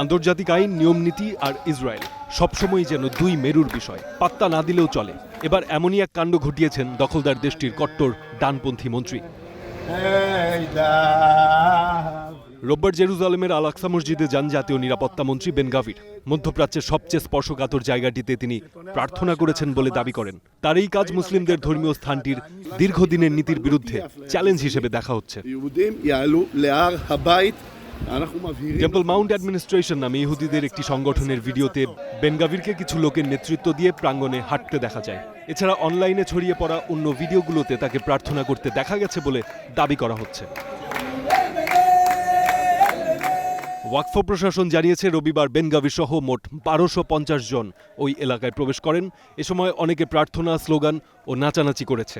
আন্তর্জাতিক আইন, নিয়মনীতি আর ইসরায়েল সবসময় যেন দুই মেরুর বিষয়, পাত্তা না দিলেও চলে। এবার এমনই এক কাণ্ড ঘটিয়েছেন দখলদার দেশটির কট্টর ডানপন্থী মন্ত্রী। রোববার জেরুজালেমের আল আকসা মসজিদে যান জাতীয় নিরাপত্তা মন্ত্রী বেন গাভির। মধ্যপ্রাচ্যের সবচেয়ে স্পর্শকাতর জায়গাটিতে তিনি প্রার্থনা করেছেন বলে দাবি করেন। তার এই কাজ মুসলিমদের ধর্মীয় স্থানটির দীর্ঘদিনের নীতির বিরুদ্ধে চ্যালেঞ্জ হিসেবে দেখা হচ্ছে। টেম্পল মাউন্ট অ্যাডমিনিস্ট্রেশন নামে ইহুদিদের একটি সংগঠনের ভিডিওতে বেন গাভিরকে কিছু লোকের নেতৃত্ব দিয়ে প্রাঙ্গণে হাঁটতে দেখা যায়। এছাড়া অনলাইনে ছড়িয়ে পড়া অন্য ভিডিওগুলোতে তাকে প্রার্থনা করতে দেখা গেছে বলে দাবি করা হচ্ছে। ওয়াকফ প্রশাসন জানিয়েছে রবিবার বেন গাভির সহ মোট 1250 জন ওই এলাকায় প্রবেশ করেন। এ সময় অনেকে প্রার্থনা, স্লোগান ও নাচানাচি করেছে।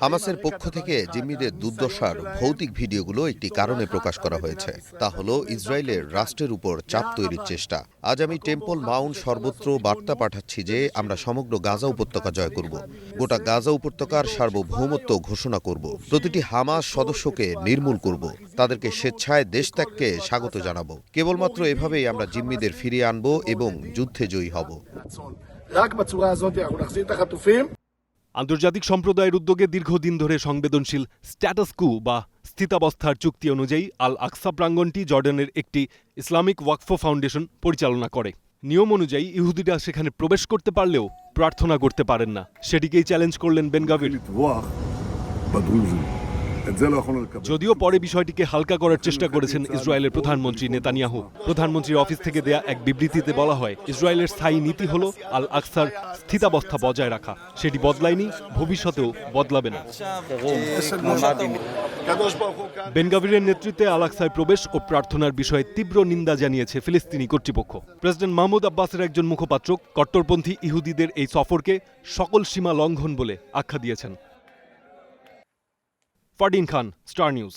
হামাসের পক্ষ থেকে জিম্মিদের দুর্দশার ভৌতিক ভিডিওগুলো একটি কারণে প্রকাশ করা হয়েছে, তা হলো ইসরায়েলের রাষ্ট্রের উপর চাপ তৈরির চেষ্টা। আজ আমি টেম্পল মাউন্ট সর্বত্র বার্তা পাঠাচ্ছি যে আমরা সমগ্র গাজা উপত্যকা জয় করব, গোটা গাজা উপত্যকার সার্বভৌমত্ব ঘোষণা করব, প্রতিটি হামাস সদস্যকে নির্মূল করব, তাদেরকে স্বেচ্ছায় দেশত্যাগকে স্বাগত জানাবো। কেবলমাত্র এভাবেই আমরা জিম্মিদের ফিরিয়ে আনব এবং যুদ্ধে জয়ী হব। আন্তর্জাতিক সম্প্রদায়ের উদ্যোগে দীর্ঘদিন ধরে সংবেদনশীল স্ট্যাটাস কু বা স্থিতাবস্থার চুক্তি অনুযায়ী আল আকসা প্রাঙ্গণটি জর্ডানের একটি ইসলামিক ওয়াকফ ফাউন্ডেশন পরিচালনা করে। নিয়ম অনুযায়ী ইহুদিরা সেখানে প্রবেশ করতে পারলেও প্রার্থনা করতে পারেন না। সেটিকেই চ্যালেঞ্জ করলেন বেন গাভির। যদিও পরে বিষয়টিকে হালকা করার চেষ্টা করেছেন ইসরায়েলের প্রধানমন্ত্রী নেতানিয়াহু। প্রধানমন্ত্রীর অফিস থেকে দেয়া এক বিবৃতিতে বলা হয়, ইসরায়েলের স্থায়ী নীতি হল আল আকসার স্থিতাবস্থা বজায় রাখা। সেটি বদলায়নি, ভবিষ্যতেও বদলাবে না। বেন গাভিরের নেতৃত্বে আল আকসায় প্রবেশ ও প্রার্থনার বিষয়ে তীব্র নিন্দা জানিয়েছে ফিলিস্তিনি কর্তৃপক্ষ। প্রেসিডেন্ট মাহমুদ আব্বাসের একজন মুখপাত্র কট্টরপন্থী ইহুদিদের এই সফরকে সকল সীমা লঙ্ঘন বলে আখ্যা দিয়েছেন। ফারদিন খান, স্টার নিউজ।